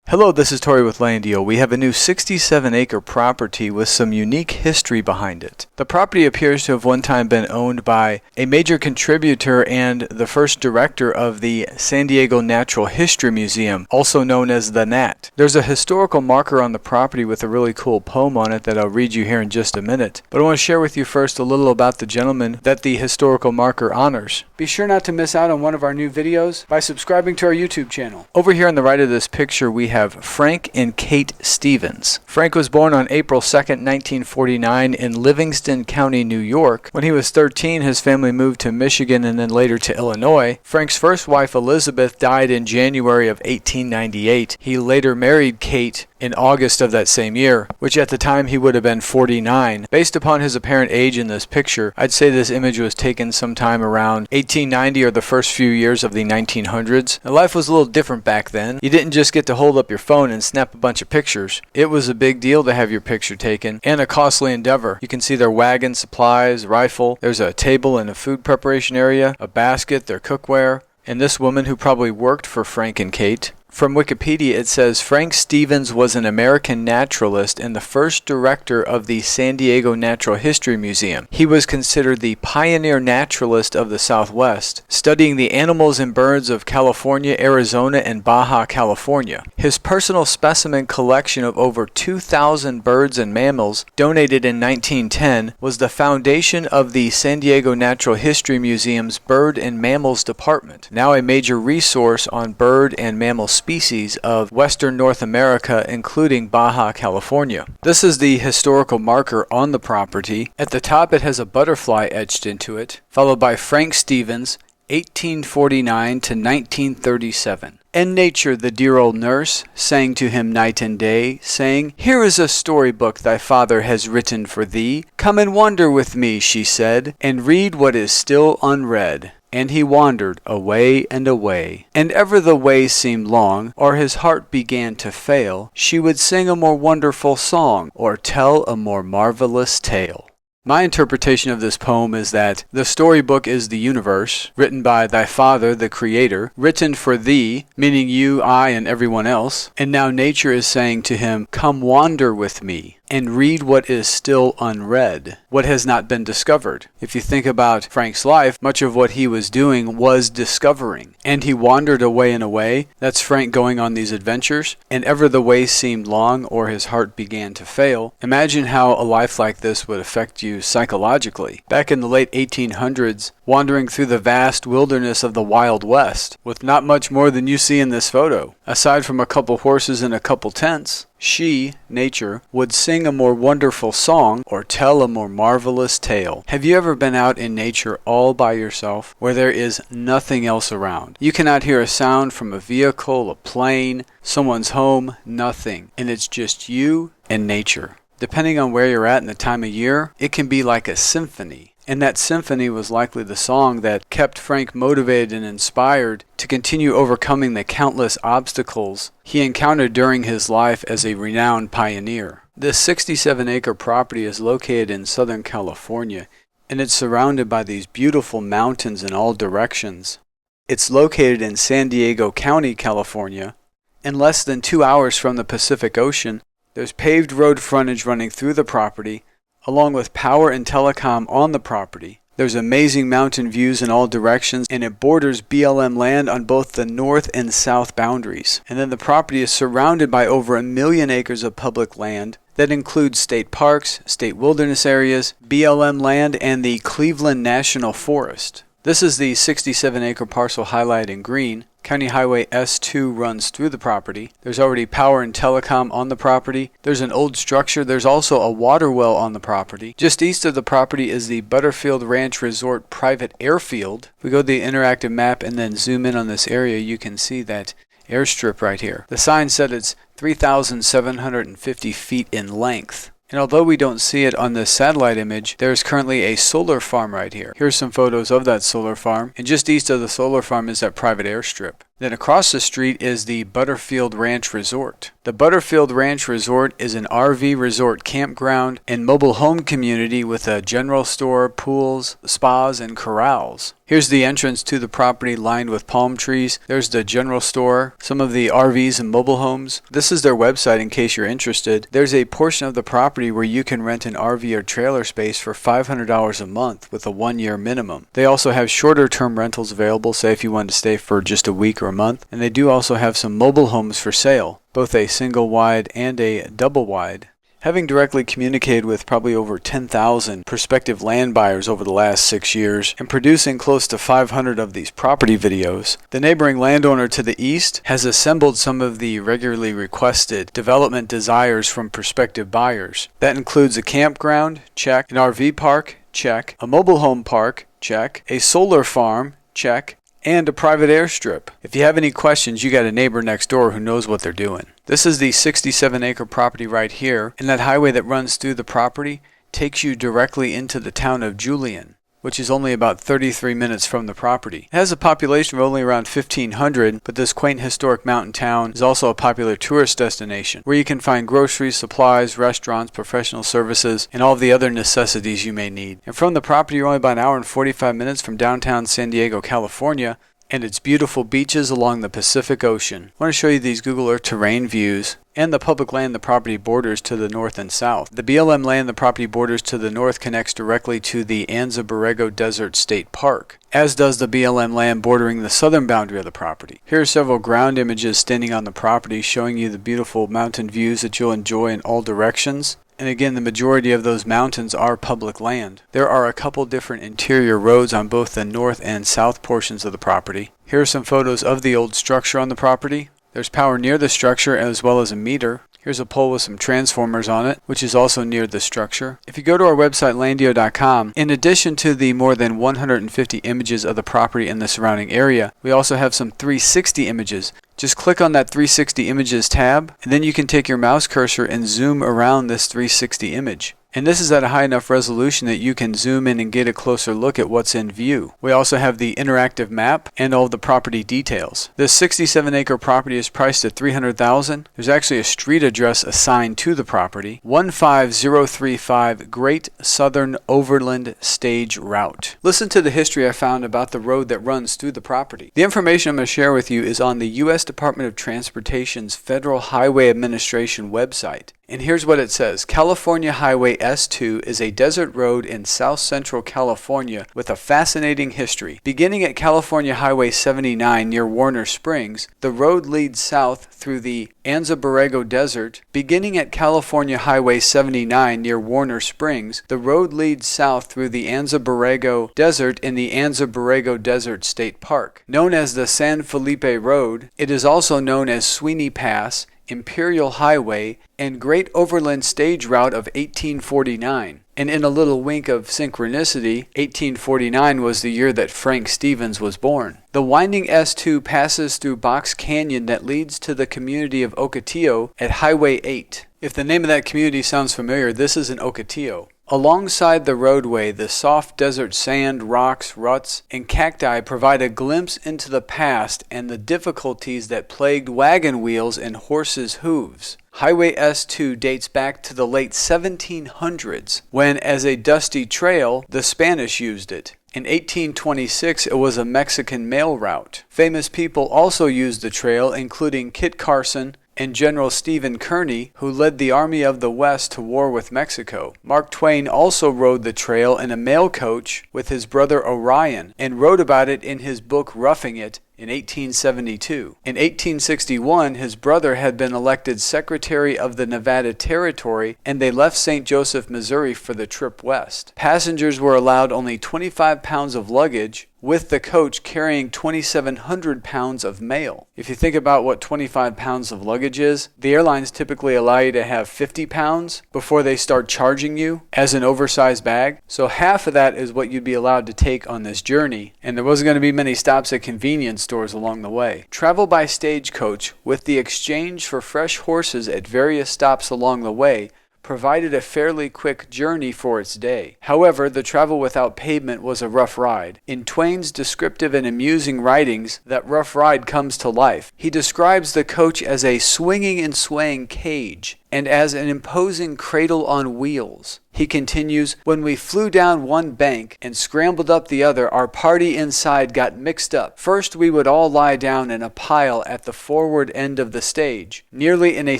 Hello, this is Tori with LANDiO. We have a new 67-acre property with some unique history behind it. The property appears to have one time been owned by a major contributor and the first director of the San Diego Natural History Museum, also known as the NAT. There's a historical marker on the property with a really cool poem on it that I'll read you here in just a minute. But I want to share with you first a little about the gentleman that the historical marker honors. Be sure not to miss out on one of our new videos by subscribing to our YouTube channel. Over here on the right of this picture we have Frank and Kate Stevens. Frank was born on April 2nd, 1949 in Livingston County, New York. When he was 13, his family moved to Michigan and then later to Illinois. Frank's first wife, Elizabeth, died in January of 1898. He later married Kate in August of that same year, which at the time he would have been 49. Based upon his apparent age in this picture, I'd say this image was taken sometime around 1890 or the first few years of the 1900s. And life was a little different back then. You didn't just get to hold up your phone and snap a bunch of pictures. It was a big deal to have your picture taken and a costly endeavor. You can see their wagon, supplies, rifle. There's a table and a food preparation area, a basket, their cookware, and this woman who probably worked for Frank and Kate. From Wikipedia, it says Frank Stevens was an American naturalist and the first director of the San Diego Natural History Museum. He was considered the pioneer naturalist of the Southwest, studying the animals and birds of California, Arizona, and Baja California. His personal specimen collection of over 2,000 birds and mammals, donated in 1910, was the foundation of the San Diego Natural History Museum's Bird and Mammals Department, now a major resource on bird and mammal species of Western North America, including Baja California. This is the historical marker on the property. At the top it has a butterfly etched into it, followed by Frank Stevens, 1849 to 1937. And nature, the dear old nurse, sang to him night and day, saying, "Here is a storybook thy father has written for thee. Come and wander with me," she said, "and read what is still unread." And he wandered away and away, and ever the way seemed long, or his heart began to fail, she would sing a more wonderful song, or tell a more marvelous tale. My interpretation of this poem is that the storybook is the universe, written by thy father, the creator, written for thee, meaning you, I, and everyone else, and now nature is saying to him, "Come wander with me, and read what is still unread, what has not been discovered." If you think about Frank's life, much of what he was doing was discovering. And he wandered away and away. That's Frank going on these adventures. And ever the way seemed long, or his heart began to fail. Imagine how a life like this would affect you psychologically. Back in the late 1800s, wandering through the vast wilderness of the Wild West, with not much more than you see in this photo. Aside from a couple horses and a couple tents, she, nature, would sing a more wonderful song or tell a more marvelous tale. Have you ever been out in nature all by yourself, where there is nothing else around? You cannot hear a sound from a vehicle, a plane, someone's home, nothing. And it's just you and nature. Depending on where you're at in the time of year, it can be like a symphony. And that symphony was likely the song that kept Frank motivated and inspired to continue overcoming the countless obstacles he encountered during his life as a renowned pioneer. This 67-acre property is located in Southern California, and it's surrounded by these beautiful mountains in all directions. It's located in San Diego County, California, and less than 2 hours from the Pacific Ocean. There's paved road frontage running through the property, along with power and telecom on the property. There's amazing mountain views in all directions, and it borders BLM Land on both the north and south boundaries. And then the property is surrounded by over 1 million acres of public land that includes state parks, state wilderness areas, BLM Land, and the Cleveland National Forest. This is the 67-acre parcel highlighted in green. County Highway S2 runs through the property. There's already power and telecom on the property. There's an old structure. There's also a water well on the property. Just east of the property is the Butterfield Ranch Resort private airfield. If we go to the interactive map and then zoom in on this area, you can see that airstrip right here. The sign said it's 3,750 feet in length. And although we don't see it on this satellite image, there is currently a solar farm right here. Here's some photos of that solar farm. And just east of the solar farm is that private airstrip. Then across the street is the Butterfield Ranch Resort. The Butterfield Ranch Resort is an RV resort campground and mobile home community with a general store, pools, spas, and corrals. Here's the entrance to the property lined with palm trees. There's the general store, some of the RVs and mobile homes. This is their website in case you're interested. There's a portion of the property where you can rent an RV or trailer space for $500 a month with a 1-year minimum. They also have shorter term rentals available, say if you wanted to stay for just a week or a month. And they do also have some mobile homes for sale, both a single wide and a double wide. Having directly communicated with probably over 10,000 prospective land buyers over the last 6 years and producing close to 500 of these property videos, the neighboring landowner to the east has assembled some of the regularly requested development desires from prospective buyers. That includes a campground, check, an RV park, check, a mobile home park, check, a solar farm, check, and a private airstrip. If you have any questions, you got a neighbor next door who knows what they're doing. This is the 67-acre property right here, and that highway that runs through the property takes you directly into the town of Julian, which is only about 33 minutes from the property. It has a population of only around 1,500, but this quaint historic mountain town is also a popular tourist destination where you can find groceries, supplies, restaurants, professional services, and all of the other necessities you may need. And from the property, you're only about an hour and 45 minutes from downtown San Diego, California, and its beautiful beaches along the Pacific Ocean. I want to show you these Google Earth terrain views and the public land the property borders to the north and south. The BLM land the property borders to the north connects directly to the Anza Borrego Desert State Park, as does the BLM land bordering the southern boundary of the property. Here are several ground images standing on the property showing you the beautiful mountain views that you'll enjoy in all directions. And again, the majority of those mountains are public land. There are a couple different interior roads on both the north and south portions of the property. Here are some photos of the old structure on the property. There's power near the structure as well as a meter. Here's a pole with some transformers on it, which is also near the structure. If you go to our website, LANDiO.com, in addition to the more than 150 images of the property and the surrounding area, we also have some 360 images. Just click on that 360 images tab, and then you can take your mouse cursor and zoom around this 360 image. And this is at a high enough resolution that you can zoom in and get a closer look at what's in view. We also have the interactive map and all the property details. This 67-acre property is priced at $300,000. There's actually a street address assigned to the property, 15035 Great Southern Overland Stage Route. Listen to the history I found about the road that runs through the property. The information I'm going to share with you is on the U.S. Department of Transportation's Federal Highway Administration website. And here's what it says. California Highway S2 is a desert road in south central California with a fascinating history. Beginning at California Highway 79 near Warner Springs, the road leads south through the Anza Borrego Desert. Beginning at California Highway 79 near Warner Springs, the road leads south through the Anza Borrego Desert in the Anza Borrego Desert State Park. Known as the San Felipe Road, it is also known as Sweeney Pass, Imperial Highway, and Great Overland Stage Route of 1849. And in a little wink of synchronicity, 1849 was the year that Frank Stevens was born. The winding S2 passes through Box Canyon that leads to the community of Ocotillo at Highway 8. If the name of that community sounds familiar, this is in Ocotillo. Alongside the roadway, the soft desert sand, rocks, ruts, and cacti provide a glimpse into the past and the difficulties that plagued wagon wheels and horses' hooves. Highway S2 dates back to the late 1700s, when, as a dusty trail, the Spanish used it. In 1826, it was a Mexican mail route. Famous people also used the trail, including Kit Carson and General Stephen Kearny, who led the Army of the West to war with Mexico. Mark Twain also rode the trail in a mail coach with his brother Orion and wrote about it in his book Roughing It in 1872. In 1861, his brother had been elected Secretary of the Nevada Territory, and they left St. Joseph, Missouri for the trip west. Passengers were allowed only 25 pounds of luggage, with the coach carrying 2,700 pounds of mail. If you think about what 25 pounds of luggage is, the airlines typically allow you to have 50 pounds before they start charging you as an oversized bag. So half of that is what you'd be allowed to take on this journey, and there wasn't going to be many stops at convenience stores along the way. Travel by stagecoach with the exchange for fresh horses at various stops along the way provided a fairly quick journey for its day. However, the travel without pavement was a rough ride. In Twain's descriptive and amusing writings, that rough ride comes to life. He describes the coach as a swinging and swaying cage, and as an imposing cradle on wheels. He continues, "When we flew down one bank and scrambled up the other, our party inside got mixed up. First we would all lie down in a pile at the forward end of the stage, nearly in a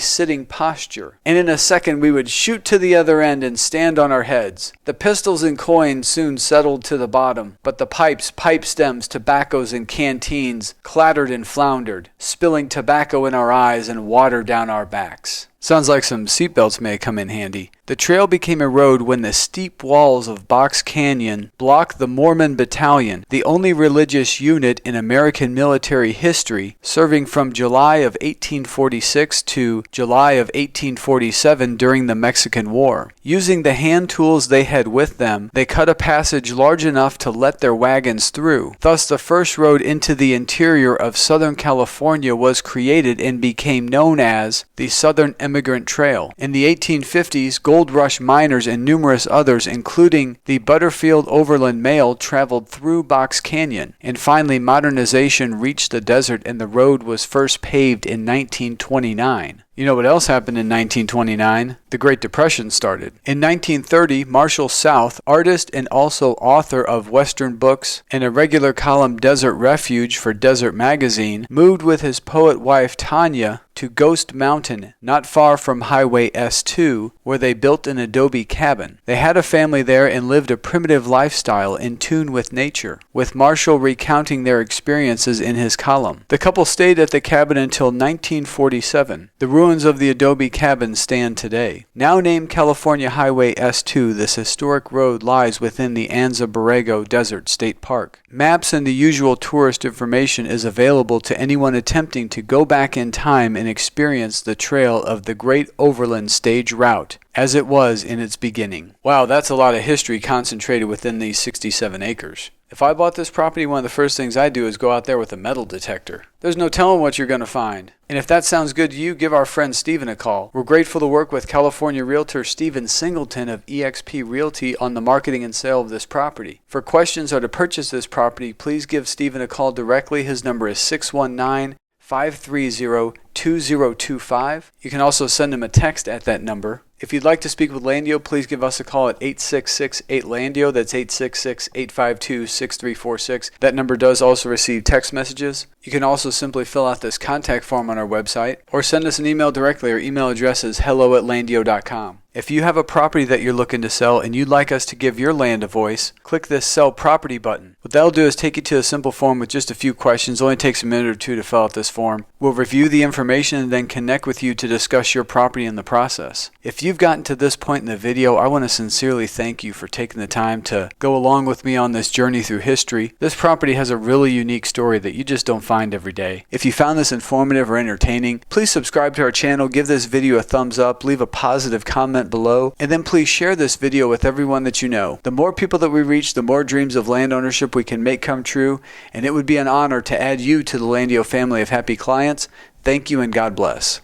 sitting posture, and in a second we would shoot to the other end and stand on our heads. The pistols and coins soon settled to the bottom, but the pipes, pipe stems, tobaccos, and canteens clattered and floundered, spilling tobacco in our eyes and water down our backs." Sounds like some seatbelts may come in handy. The trail became a road when the steep walls of Box Canyon blocked the Mormon Battalion, the only religious unit in American military history, serving from July of 1846 to July of 1847 during the Mexican War. Using the hand tools they had with them, they cut a passage large enough to let their wagons through. Thus, the first road into the interior of Southern California was created and became known as the Southern Immigrant Trail. In the 1850s, Gold Rush miners and numerous others, including the Butterfield Overland Mail, traveled through Box Canyon. And finally, modernization reached the desert and the road was first paved in 1929. You know what else happened in 1929? The Great Depression started. In 1930, Marshall South, artist and also author of Western books and a regular column Desert Refuge for Desert Magazine, moved with his poet wife Tanya to Ghost Mountain, not far from Highway S2, where they built an adobe cabin. They had a family there and lived a primitive lifestyle in tune with nature, with Marshall recounting their experiences in his column. The couple stayed at the cabin until 1947. The ruins of the adobe cabin stand today. Now named California Highway S2, this historic road lies within the Anza Borrego Desert State Park. Maps and the usual tourist information is available to anyone attempting to go back in time and experience the trail of the Great Overland Stage Route as it was in its beginning. Wow, that's a lot of history concentrated within these 67 acres. If I bought this property, one of the first things I'd do is go out there with a metal detector. There's no telling what you're going to find. And if that sounds good to you, give our friend Steven a call. We're grateful to work with California Realtor Steven Singleton of eXp Realty on the marketing and sale of this property. For questions or to purchase this property, please give Steven a call directly. His number is 619-530-2025. You can also send him a text at that number. If you'd like to speak with LANDiO, please give us a call at 866-8LANDiO. That's 866-852-6346. That number does also receive text messages. You can also simply fill out this contact form on our website or send us an email directly. Our email address is hello@landio.com. If you have a property that you're looking to sell and you'd like us to give your land a voice, click this Sell Property button. What that'll do is take you to a simple form with just a few questions. It only takes a minute or two to fill out this form. We'll review the information and then connect with you to discuss your property in the process. If you've gotten to this point in the video, I want to sincerely thank you for taking the time to go along with me on this journey through history. This property has a really unique story that you just don't find every day. If you found this informative or entertaining, please subscribe to our channel, give this video a thumbs up, leave a positive comment below, and then please share this video with everyone that you know. The more people that we reach, the more dreams of land ownership we can make come true, and it would be an honor to add you to the LANDiO family of happy clients. Thank you and God bless.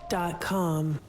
LANDiO.com